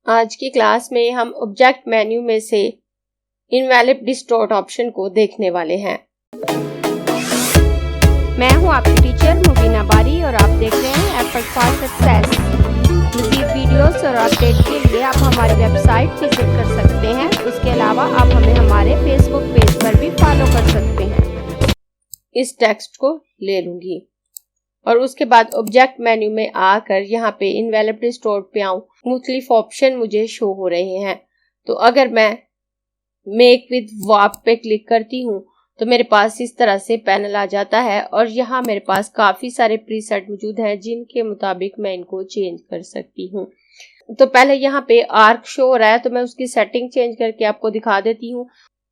आज की क्लास में हम ऑब्जेक्ट मेन्यू में से इनवैलिड डिस्टॉर्ट ऑप्शन को देखने वाले हैं। मैं हूं आपकी टीचर मुबीना बारी और आप देख रहे हैं एफर्ट फॉर सक्सेस। मज़ीद वीडियोस और अपडेट के लिए आप हमारी वेबसाइट विजिट कर सकते हैं। उसके अलावा आप हमें हमारे फेसबुक पेज पर भी फॉलो कर सकते हैं। इस टेक्स्ट को ले लूंगी और उसके बाद ऑब्जेक्ट मेन्यू में आकर यहाँ पे इनवैलिड डिस्टॉर्ट पे आऊँ, मुख्तलिफ ऑप्शन मुझे शो हो रहे हैं। तो अगर मैं मेक विद वार्प पे क्लिक करती हूँ तो मेरे पास इस तरह से पैनल आ जाता है और यहाँ मेरे पास काफी सारे प्रीसेट मौजूद हैं जिनके मुताबिक मैं इनको चेंज कर सकती हूँ। तो पहले यहाँ पे आर्क शो हो रहा है तो मैं उसकी सेटिंग चेंज करके आपको दिखा देती हूँ।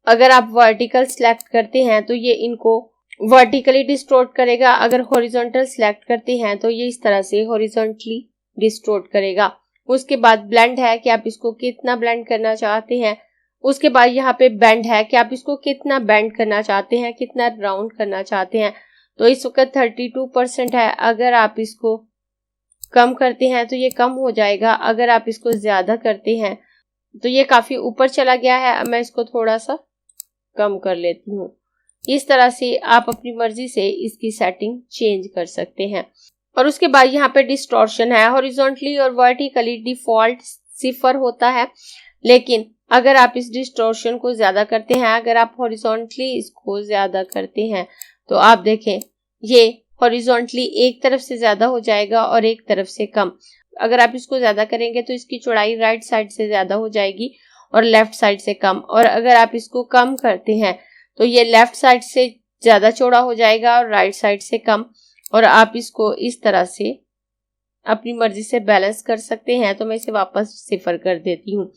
अगर आप वर्टिकल सिलेक्ट करते हैं तो ये इनको वर्टिकली डिस्टॉर्ट करेगा। अगर हॉरिजॉन्टल सिलेक्ट करते हैं तो ये इस तरह से हॉरिजॉन्टली डिस्टॉर्ट करेगा। उसके बाद ब्लेंड है कि आप इसको कितना ब्लेंड करना चाहते हैं। उसके बाद यहाँ पे बेंड है कि आप इसको कितना बेंड करना चाहते हैं, कितना राउंड करना चाहते हैं। तो इस वक्त 32% है। अगर आप इसको कम करते हैं तो ये कम हो जाएगा। अगर आप इसको ज्यादा करते हैं तो ये काफी ऊपर चला गया है। मैं इसको थोड़ा सा कम कर लेती हूँ। इस तरह से आप अपनी मर्जी से इसकी सेटिंग चेंज कर सकते हैं। और उसके बाद यहाँ पे डिस्टॉर्शन है। हॉरिजॉन्टली और वर्टिकली डिफॉल्ट 0 होता है, लेकिन अगर आप इस डिस्टॉर्शन को ज्यादा करते हैं, अगर आप हॉरिजॉन्टली इसको ज्यादा करते हैं तो आप देखें ये हॉरिजॉन्टली एक तरफ से ज्यादा हो जाएगा और एक तरफ से कम। अगर आप इसको ज्यादा करेंगे तो इसकी चौड़ाई राइट साइड से ज्यादा हो जाएगी और लेफ्ट साइड से कम। और अगर आप इसको कम करते हैं तो ये लेफ्ट साइड से ज्यादा चौड़ा हो जाएगा और राइट साइड से कम। और आप इसको इस तरह से अपनी मर्जी से बैलेंस कर सकते हैं। तो मैं इसे वापस 0 कर देती हूँ।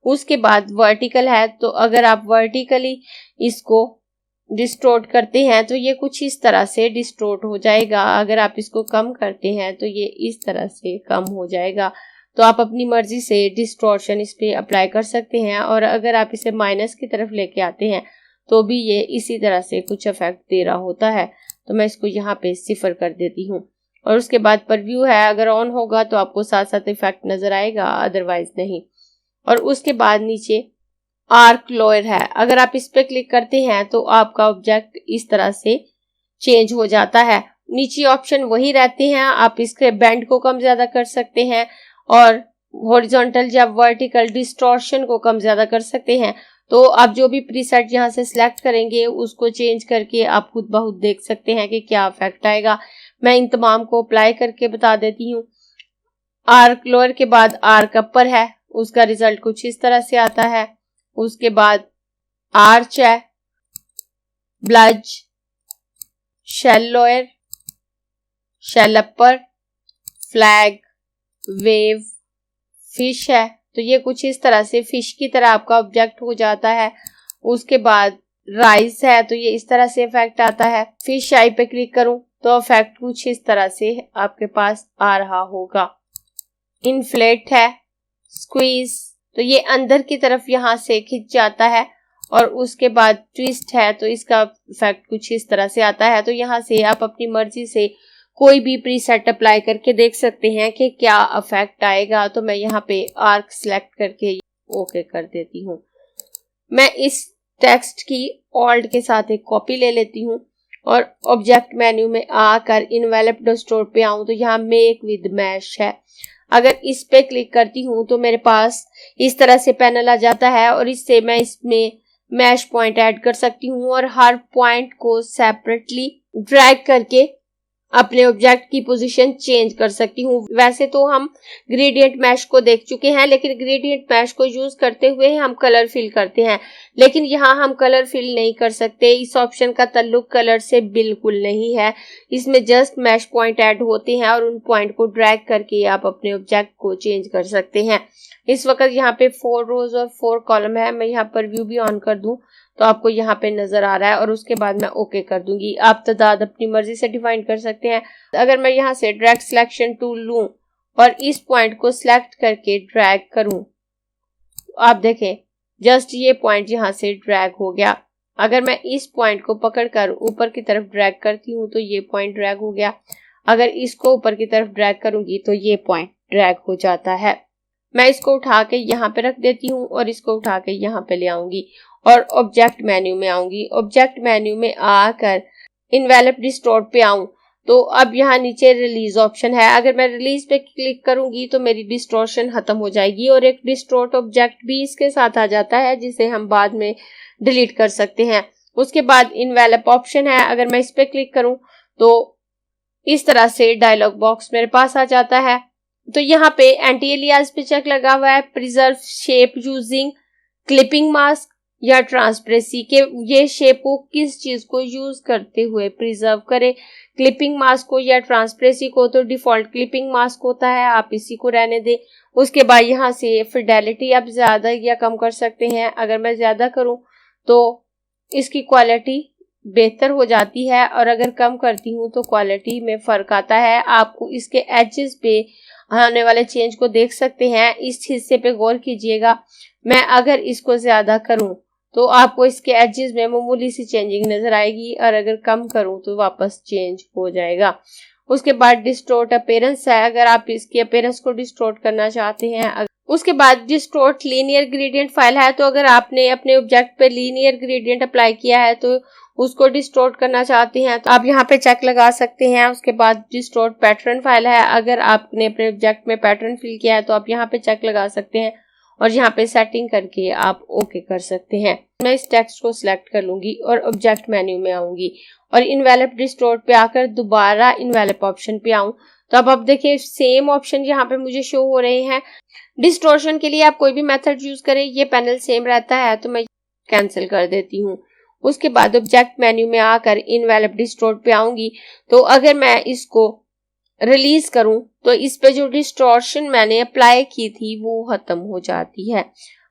उसके बाद वर्टिकल है तो अगर आप वर्टिकली इसको डिस्टॉर्ट करते हैं तो ये कुछ इस तरह से डिस्टॉर्ट हो जाएगा। अगर आप इसको कम करते हैं तो ये इस तरह से कम हो जाएगा। तो आप अपनी मर्जी से डिस्टॉर्शन इस पे अप्लाई कर सकते हैं। और अगर आप इसे माइनस की तरफ लेके आते हैं तो भी ये इसी तरह से कुछ इफेक्ट दे रहा होता है। तो मैं इसको यहाँ पे 0 कर देती हूँ। और उसके बाद प्रीव्यू है, अगर ऑन होगा तो आपको साथ साथ इफेक्ट नजर आएगा, अदरवाइज नहीं। और उसके बाद नीचे आर्क लोअर है। अगर आप इस पे क्लिक करते हैं तो आपका ऑब्जेक्ट इस तरह से चेंज हो जाता है। नीचे ऑप्शन वही रहते हैं, आप इसके बेंड को कम ज्यादा कर सकते हैं और हॉरिजॉन्टल या वर्टिकल डिस्टॉर्शन को कम ज्यादा कर सकते हैं। तो आप जो भी प्रीसेट यहाँ से सिलेक्ट करेंगे उसको चेंज करके आप खुद ब खुद देख सकते हैं कि क्या इफेक्ट आएगा। मैं इन तमाम को अप्लाई करके बता देती हूँ। आर्क लोअर के बाद आर्क अपर है, उसका रिजल्ट कुछ इस तरह से आता है। उसके बाद आर्च है, ब्लज, शेल लोअर, शेल अपर, फ्लैग, वेव, फिश है। तो ये कुछ इस तरह से फिश की तरह आपका ऑब्जेक्ट हो जाता है। उसके बाद राइस है तो ये इस तरह से इफेक्ट आता है। फिश आई पे क्लिक करूं तो इफेक्ट कुछ इस तरह से आपके पास आ रहा होगा। इन्फ्लेट है, स्क्वीज, तो ये अंदर की तरफ यहाँ से खिंच जाता है। और उसके बाद ट्विस्ट है तो इसका इफेक्ट कुछ इस तरह से आता है। तो यहाँ से आप अपनी मर्जी से कोई भी प्रीसेट अप्लाई करके देख सकते हैं कि क्या इफेक्ट आएगा। तो मैं यहाँ पे आर्क सेलेक्ट करके ओके कर देती हूँ। मैं इस टेक्स्ट की ऑल्ट के साथ एक कॉपी ले लेती हूँ और ऑब्जेक्ट मेन्यू में आकर इनवैलिड डिस्टॉर्ट पे आऊँ तो यहाँ मेक विद मैश है। अगर इस पे क्लिक करती हूँ तो मेरे पास इस तरह से पैनल आ जाता है और इससे मैं इसमें मैश पॉइंट ऐड कर सकती हूँ और हर पॉइंट को सेपरेटली ड्रैग करके अपने ऑब्जेक्ट की पोजीशन चेंज कर सकती हूँ। वैसे तो हम ग्रेडियंट मैश को देख चुके हैं, लेकिन ग्रेडियंट मैश को यूज करते हुए हम कलर फिल करते हैं, लेकिन यहाँ हम कलर फिल नहीं कर सकते। इस ऑप्शन का ताल्लुक कलर से बिल्कुल नहीं है। इसमें जस्ट मैश पॉइंट ऐड होते हैं और उन पॉइंट को ड्रैग करके आप अपने ऑब्जेक्ट को चेंज कर सकते हैं। इस वक्त यहाँ पे 4 रोज और 4 कॉलम है। मैं यहाँ पर व्यू भी ऑन कर दूं तो आपको यहाँ पे नजर आ रहा है। और उसके बाद मैं ओके कर दूंगी। आप तादाद अपनी मर्जी से डिफाइन कर सकते हैं। अगर मैं यहाँ से ड्रैग सिलेक्शन टूल लूं और इस पॉइंट को सिलेक्ट करके ड्रैग करूं तो आप देखें जस्ट ये पॉइंट यहाँ से ड्रैग हो गया। अगर मैं इस पॉइंट को पकड़कर ऊपर की तरफ ड्रैग करती हूँ तो ये पॉइंट ड्रैग हो गया। अगर इसको ऊपर की तरफ ड्रैग करूंगी तो ये पॉइंट ड्रैग हो जाता है। मैं इसको उठा के यहाँ पे रख देती हूँ और इसको उठा के यहाँ पे ले आऊंगी और ऑब्जेक्ट मेन्यू में आऊंगी। ऑब्जेक्ट मेन्यू में आकर इन्वेलप डिस्टोर्ट पे आऊं तो अब यहाँ नीचे रिलीज ऑप्शन है। अगर मैं रिलीज पे क्लिक करूंगी तो मेरी डिस्टॉर्शन खत्म हो जाएगी और एक डिस्टोर्ट ऑब्जेक्ट भी इसके साथ आ जाता है जिसे हम बाद में डिलीट कर सकते हैं। उसके बाद इन्वेलप ऑप्शन है, अगर मैं इस पे क्लिक करूं तो इस तरह से डायलॉग बॉक्स मेरे पास आ जाता है। तो यहाँ पे एंटी एलियास पे चेक लगा हुआ है, preserve shape using clipping mask या ट्रांसपेरेंसी के ये शेप को किस चीज को यूज करते हुए प्रिजर्व करें, क्लिपिंग मास्क को या ट्रांसपेरेंसी को। तो डिफॉल्ट क्लिपिंग मास्क होता है, आप इसी को रहने दें। उसके बाद यहाँ से फिडेलिटी आप ज्यादा या कम कर सकते हैं। अगर मैं ज्यादा करूं तो इसकी क्वालिटी बेहतर हो जाती है और अगर कम करती हूँ तो क्वालिटी में फर्क आता है। आपको इसके एजेस पे आने वाले चेंज को देख सकते हैं, इस हिस्से पे गौर कीजिएगा। मैं अगर इसको ज्यादा करूं तो आपको इसके एजेस में मामूली सी चेंजिंग नजर आएगी और अगर कम करूं तो वापस चेंज हो जाएगा। उसके बाद डिस्टोर्ट अपीयरेंस है, अगर आप इसकी अपीयरेंस को डिस्टोर्ट करना चाहते हैं। उसके बाद डिस्टोर्ट लीनियर ग्रेडियंट फाइल है, तो अगर आपने अपने ऑब्जेक्ट पे लीनियर ग्रेडियंट अप्लाई किया है तो उसको डिस्टोर्ट करना चाहते हैं तो आप यहाँ पे चेक लगा सकते हैं। उसके बाद डिस्टोर्ट पैटर्न फाइल है, अगर आपने अपने ऑब्जेक्ट में पैटर्न फिल किया है तो आप यहाँ पे चेक लगा सकते हैं और यहाँ पे सेटिंग करके आप ओके कर सकते हैं। मैं इस टेक्स्ट को सिलेक्ट कर लूंगी और ऑब्जेक्ट मेन्यू में आऊंगी और इन्वेलप डिस्टोर्ट पे आकर दोबारा इन्वेलप ऑप्शन पे आऊं तो अब आप देखिए सेम ऑप्शन यहाँ पे मुझे शो हो रहे हैं। डिस्टोर्शन के लिए आप कोई भी मेथड यूज करें, ये पैनल सेम रहता है तो मैं कैंसिल कर देती हूँ। उसके बाद ऑब्जेक्ट मेन्यू में आकर इन्वेलप डिस्टोर्ट पे आऊंगी तो अगर मैं इसको रिलीज करूं तो इस पे जो डिस्टॉर्शन मैंने अप्लाई की थी वो खत्म हो जाती है।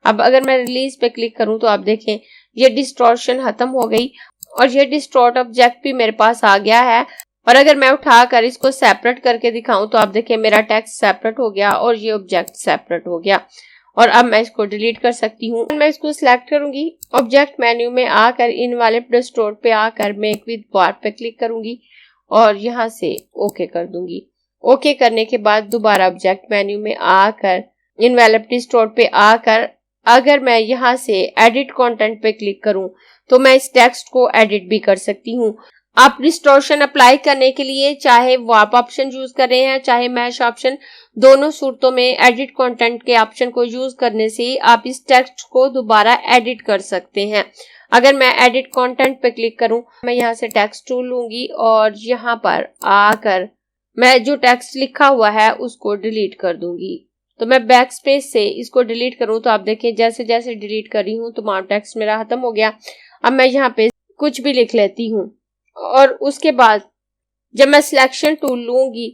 अब अगर मैं रिलीज पे क्लिक करूं तो आप देखें ये डिस्टॉर्शन खत्म हो गई और ये डिस्टॉर्ट ऑब्जेक्ट भी मेरे पास आ गया है। और अगर मैं उठाकर इसको सेपरेट करके दिखाऊं तो आप देखें मेरा टेक्स्ट सेपरेट हो गया और ये ऑब्जेक्ट सेपरेट हो गया और अब मैं इसको डिलीट कर सकती हूँ। मैं इसको सिलेक्ट करूंगी, ऑब्जेक्ट मेन्यू में आकर इन्वेलप डिस्टोर्ट पे आकर मेक विद बार पे क्लिक करूंगी और यहाँ से ओके कर दूंगी। ओके करने के बाद दोबारा ऑब्जेक्ट मेन्यू में आकर इन्वेलप डिस्टोर्ट पे आकर अगर मैं यहाँ से एडिट कंटेंट पे क्लिक करूं तो मैं इस टेक्स्ट को एडिट भी कर सकती हूँ। आप डिस्टॉर्शन अप्लाई करने के लिए चाहे वार्प ऑप्शन यूज कर रहे हैं चाहे मैश ऑप्शन, दोनों सूरतों में एडिट कंटेंट के ऑप्शन को यूज करने से आप इस टेक्स्ट को दोबारा एडिट कर सकते हैं। अगर मैं एडिट कंटेंट पे क्लिक करूं, मैं यहाँ से टेक्स्ट टूल लूंगी और यहाँ पर आकर मैं जो टेक्स्ट लिखा हुआ है उसको डिलीट कर दूंगी। तो मैं बैक स्पेस से इसको डिलीट करूं तो आप देखें जैसे जैसे डिलीट कर रही हूं तो तमाम टेक्स्ट मेरा खत्म हो गया। अब मैं यहाँ पे कुछ भी लिख लेती हूँ और उसके बाद जब मैं सिलेक्शन टूल लूंगी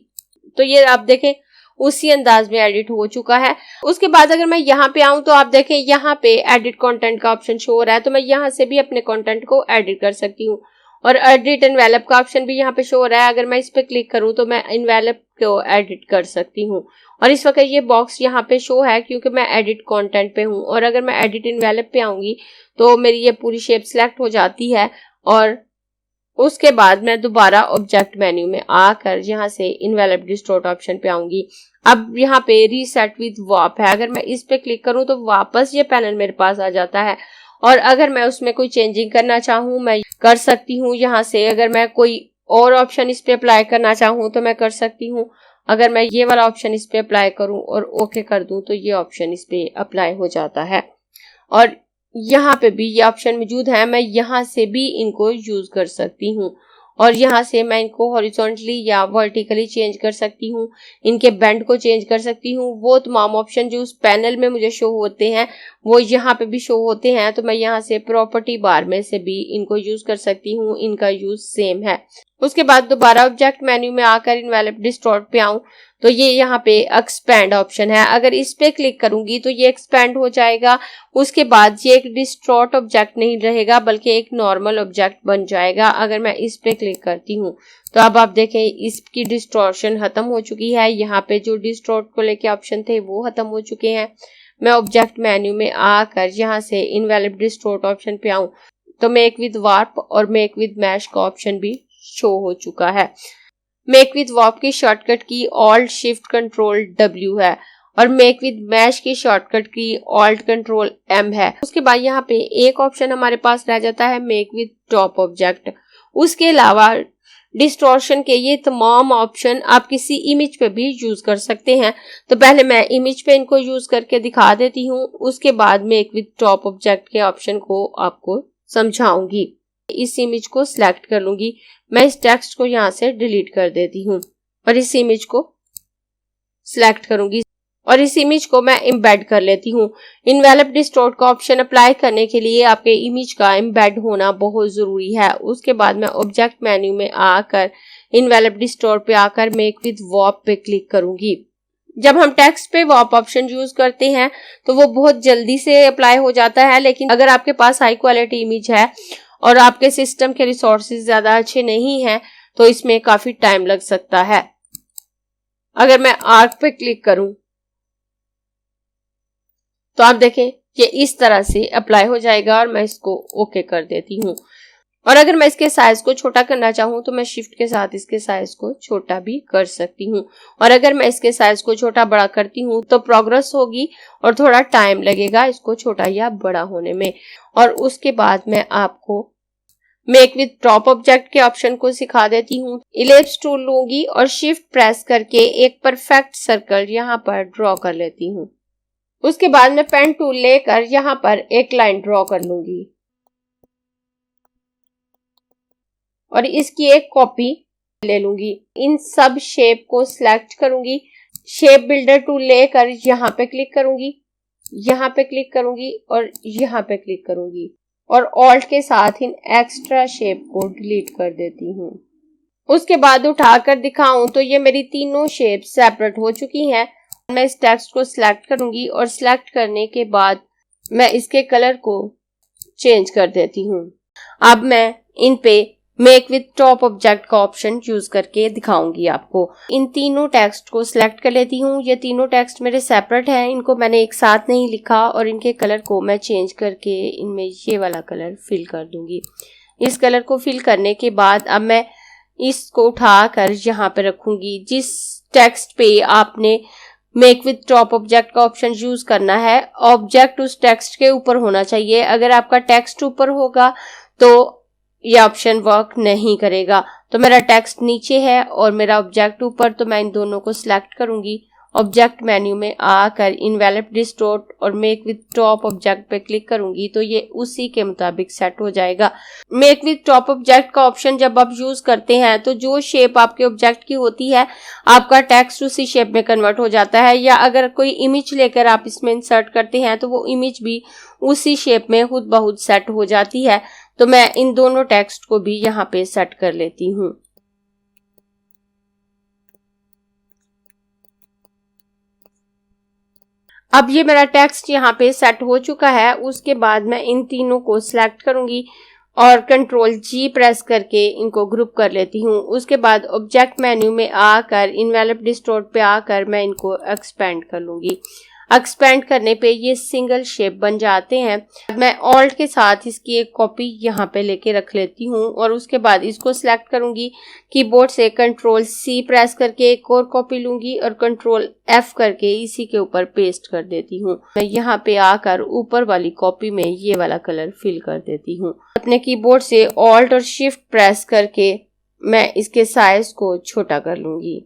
तो ये आप देखें उसी अंदाज में एडिट हो चुका है। उसके बाद अगर मैं यहाँ पे आऊं तो आप देखें यहाँ पे एडिट कंटेंट का ऑप्शन शो हो रहा है तो मैं यहाँ से भी अपने कंटेंट को एडिट कर सकती हूँ और एडिट इन्वेलप का ऑप्शन भी यहाँ पे शो हो रहा है। अगर मैं इस पे क्लिक करूँ तो मैं इन्वेलप को एडिट कर सकती हूँ और इस वक्त ये बॉक्स यहाँ पे शो है क्योंकि मैं एडिट कंटेंट पे हूँ। और अगर मैं एडिट इन्वेलप पे आऊंगी तो मेरी ये पूरी शेप सिलेक्ट हो जाती है और उसके बाद मैं दोबारा ऑब्जेक्ट मेन्यू में आकर यहाँ से इन्वेलप डिस्टोर्ट ऑप्शन पे आऊंगी। अब यहाँ पे रीसेट विद वार्प है, अगर मैं इस पे क्लिक करूँ तो वापस ये पैनल मेरे पास आ जाता है और अगर मैं उसमें कोई चेंजिंग करना चाहूँ मैं कर सकती हूँ यहाँ से। अगर मैं कोई और ऑप्शन इस पे अप्लाई करना चाहूँ तो मैं कर सकती हूँ। अगर मैं ये वाला ऑप्शन इस पे अप्लाई करूँ और ओके कर दूँ तो ये ऑप्शन इस पे अप्लाई हो जाता है और यहाँ पे भी ये ऑप्शन मौजूद है, मैं यहाँ से भी इनको यूज कर सकती हूँ और यहाँ से मैं इनको हॉरिजॉन्टली या वर्टिकली चेंज कर सकती हूँ, इनके बेंड को चेंज कर सकती हूँ। वो तमाम ऑप्शन जो उस पैनल में मुझे शो होते हैं वो यहाँ पे भी शो होते हैं तो मैं यहाँ से प्रॉपर्टी बार में से भी इनको यूज कर सकती हूँ, इनका यूज सेम है। उसके बाद दोबारा ऑब्जेक्ट मेन्यू में आकर इन्वेलप डिस्टोर्ट पे आऊं तो ये यहाँ पे एक्सपैंड ऑप्शन है, अगर इस पे क्लिक करूंगी तो ये एक्सपैंड हो जाएगा। उसके बाद ये एक डिस्टोर्ट ऑब्जेक्ट नहीं रहेगा बल्कि एक नॉर्मल ऑब्जेक्ट बन जाएगा। अगर मैं इस पे क्लिक करती हूँ तो अब आप देखें इसकी डिस्टॉर्शन खत्म हो चुकी है, यहाँ पे जो डिस्टोर्ट को लेके ऑप्शन थे वो खत्म हो चुके हैं। मैं ऑब्जेक्ट मेन्यू में आकर यहाँ से इन्वेलप डिस्टोर्ट ऑप्शन पे आऊं तो मेक विद वार्प और मेक विद मैश का ऑप्शन भी शो हो चुका है। मेक विद वार्प की शॉर्टकट की ऑल्ट शिफ्ट कंट्रोल W है और मेक विद मैश की शॉर्टकट की ऑल्ट कंट्रोल M है। उसके बाद यहाँ पे एक ऑप्शन हमारे पास रह जाता है मेक विद टॉप ऑब्जेक्ट। उसके अलावा डिस्टॉर्शन के ये तमाम ऑप्शन आप किसी इमेज पे भी यूज कर सकते हैं। तो पहले मैं इमेज पे इनको यूज करके दिखा देती हूँ, उसके बाद मेक विद टॉप ऑब्जेक्ट के ऑप्शन को आपको समझाऊंगी। इस इमेज को सिलेक्ट कर लूंगी, मैं इस टेक्स्ट को यहाँ से डिलीट कर देती हूँ और इस इमेज को सिलेक्ट करूंगी और इस इमेज को मैं एम्बेड कर लेती हूँ। इनवेलप डिस्टॉर्ट का ऑप्शन अप्लाई करने के लिए आपके इमेज का एम्बेड होना बहुत जरूरी है। उसके बाद मैं ऑब्जेक्ट मेन्यू में आकर इनवेलप डिस्टॉर्ट पे आकर मेक विद वॉर्प पे क्लिक करूंगी। जब हम टेक्स्ट पे वॉर्प ऑप्शन यूज करते हैं तो वो बहुत जल्दी से अप्लाई हो जाता है, लेकिन अगर आपके पास हाई क्वालिटी इमेज है और आपके सिस्टम के रिसोर्सेज ज्यादा अच्छे नहीं हैं तो इसमें काफी टाइम लग सकता है। अगर मैं आर्क पे क्लिक करूं तो आप देखें ये इस तरह से अप्लाई हो जाएगा और मैं इसको ओके कर देती हूँ। और अगर मैं इसके साइज को छोटा करना चाहूँ तो मैं शिफ्ट के साथ इसके साइज को छोटा भी कर सकती हूँ। और अगर मैं इसके साइज को छोटा बड़ा करती हूँ तो प्रोग्रेस होगी और थोड़ा टाइम लगेगा इसको छोटा या बड़ा होने में। और उसके बाद मैं आपको मेक विद टॉप ऑब्जेक्ट के ऑप्शन को सिखा देती हूँ। इलिप्स टूल लूंगी और शिफ्ट प्रेस करके एक परफेक्ट सर्कल यहाँ पर ड्रॉ कर लेती हूँ। उसके बाद मैं पेन टूल लेकर यहाँ पर एक लाइन ड्रॉ कर लूंगी और इसकी एक कॉपी ले लूंगी। इन सब शेप को सिलेक्ट करूंगी, शेप बिल्डर टूल लेकर यहाँ पे क्लिक करूंगी, यहाँ पे क्लिक करूंगी और यहाँ पे क्लिक करूंगी और ऑल्ट के साथ इन एक्स्ट्रा शेप को डिलीट कर देती हूँ। उसके बाद उठाकर दिखाऊं तो ये मेरी तीनों शेप सेपरेट हो चुकी हैं। मैं इस टेक्स्ट को सिलेक्ट करूंगी और सिलेक्ट करने के बाद मैं इसके कलर को चेंज कर देती हूँ। अब मैं इन पे मेक विद टॉप ऑब्जेक्ट का ऑप्शन यूज करके दिखाऊंगी आपको। इन तीनों टेक्स्ट को सिलेक्ट कर लेती हूँ। ये तीनों टेक्स्ट मेरे सेपरेट हैं, इनको मैंने एक साथ नहीं लिखा और इनके कलर को मैं चेंज करके इनमें ये वाला कलर फिल कर दूंगी। इस कलर को फिल करने के बाद अब मैं इसको उठाकर यहाँ पे रखूंगी। जिस टेक्स्ट पे आपने मेक विद टॉप ऑब्जेक्ट का ऑप्शन यूज करना है, ऑब्जेक्ट उस टेक्स्ट के ऊपर होना चाहिए। अगर आपका टेक्स्ट ऊपर होगा तो ये ऑप्शन वर्क नहीं करेगा। तो मेरा टेक्स्ट नीचे है और मेरा ऑब्जेक्ट ऊपर, तो मैं इन दोनों को सिलेक्ट करूंगी। ऑब्जेक्ट मेन्यू में आकर इनवेलप डिस्टॉर्ट और मेक विद टॉप ऑब्जेक्ट पे क्लिक करूंगी तो ये उसी के मुताबिक सेट हो जाएगा। मेक विद टॉप ऑब्जेक्ट का ऑप्शन जब आप यूज करते हैं तो जो शेप आपके ऑब्जेक्ट की होती है आपका टेक्स्ट उसी शेप में कन्वर्ट हो जाता है, या अगर कोई इमेज लेकर आप इसमें इंसर्ट करते हैं तो वो इमेज भी उसी शेप में खुद ब खुद सेट हो जाती है। तो मैं इन दोनों टेक्स्ट को भी यहाँ पे सेट कर लेती हूँ। अब ये मेरा टेक्स्ट यहाँ पे सेट हो चुका है। उसके बाद मैं इन तीनों को सिलेक्ट करूंगी और कंट्रोल G प्रेस करके इनको ग्रुप कर लेती हूँ। उसके बाद ऑब्जेक्ट मेन्यू में आकर इनवेलप डिस्टॉर्ट पे आकर मैं इनको एक्सपेंड कर लूंगी। एक्सपेंड करने पे ये सिंगल शेप बन जाते हैं। मैं ऑल्ट के साथ इसकी एक कॉपी यहाँ पे लेके रख लेती हूँ और उसके बाद इसको सिलेक्ट करूंगी। कीबोर्ड से कंट्रोल C प्रेस करके एक और कॉपी लूंगी और कंट्रोल F करके इसी के ऊपर पेस्ट कर देती हूँ। मैं यहाँ पे आकर ऊपर वाली कॉपी में ये वाला कलर फिल कर देती हूँ। अपने कीबोर्ड से ऑल्ट और शिफ्ट प्रेस करके मैं इसके साइज को छोटा कर लूंगी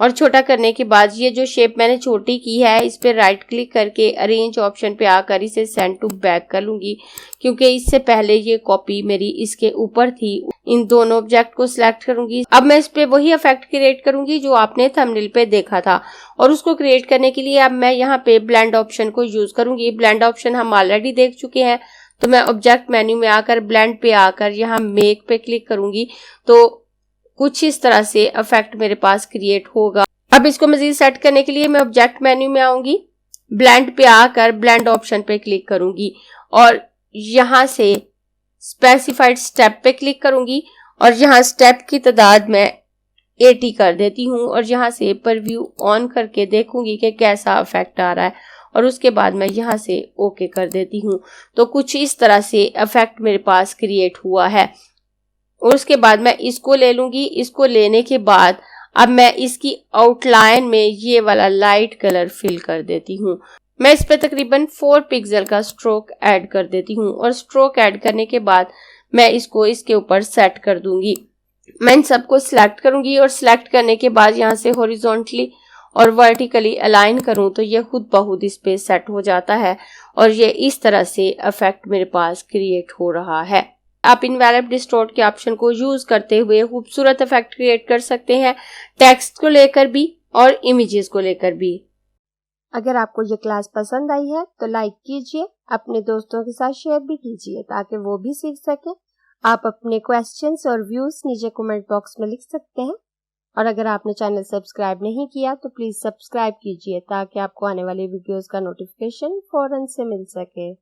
और छोटा करने के बाद ये जो शेप मैंने छोटी की है इस पे राइट क्लिक करके अरेंज ऑप्शन पे आकर इसे सेंड टू बैक कर लूंगी, क्योंकि इससे पहले ये कॉपी मेरी इसके ऊपर थी। इन दोनों ऑब्जेक्ट को सिलेक्ट करूंगी। अब मैं इस पे वही इफेक्ट क्रिएट करूंगी जो आपने थंबनेल पे देखा था और उसको क्रिएट करने के लिए अब मैं यहाँ पे ब्लेंड ऑप्शन को यूज करूंगी। ब्लेंड ऑप्शन हम ऑलरेडी देख चुके हैं, तो मैं ऑब्जेक्ट मेन्यू में आकर ब्लेंड पे आकर यहाँ मेक पे क्लिक करूंगी तो कुछ इस तरह से इफेक्ट मेरे पास क्रिएट होगा। अब इसको मजीद सेट करने के लिए मैं ऑब्जेक्ट मेन्यू में आऊंगी, ब्लेंड पे आकर ब्लेंड ऑप्शन पे क्लिक करूंगी और यहाँ से स्पेसिफाइड स्टेप पे क्लिक करूंगी और यहाँ स्टेप की तादाद मैं 80 कर देती हूँ और यहाँ से प्रीव्यू ऑन करके देखूंगी कि कैसा इफेक्ट आ रहा है और उसके बाद मैं यहाँ से ओके कर देती हूँ। तो कुछ इस तरह से इफेक्ट मेरे पास क्रिएट हुआ है और उसके बाद मैं इसको ले लूंगी। इसको लेने के बाद अब मैं इसकी आउटलाइन में ये वाला लाइट कलर फिल कर देती हूँ। मैं इस पे तकरीबन 4 पिक्सल का स्ट्रोक ऐड कर देती हूँ और स्ट्रोक ऐड करने के बाद मैं इसको इसके ऊपर सेट कर दूंगी। मैं इन सबको सिलेक्ट करूंगी और सिलेक्ट करने के बाद यहाँ से हॉरिजॉन्टली और वर्टिकली अलाइन करूं तो ये खुद ब खुद इस पे सेट हो जाता है और ये इस तरह से इफेक्ट मेरे पास क्रिएट हो रहा है। आप इनवेलप डिस्टॉर्ट के ऑप्शन को यूज करते हुए खूबसूरत इफेक्ट क्रिएट कर सकते हैं, टेक्स्ट को लेकर भी और इमेजेस को लेकर भी। अगर आपको ये क्लास पसंद आई है तो लाइक कीजिए, अपने दोस्तों के साथ शेयर भी कीजिए ताकि वो भी सीख सके। आप अपने क्वेश्चंस और व्यूज नीचे कमेंट बॉक्स में लिख सकते हैं और अगर आपने चैनल सब्सक्राइब नहीं किया तो प्लीज सब्सक्राइब कीजिए ताकि आपको आने वाली वीडियोस का नोटिफिकेशन फौरन से मिल सके।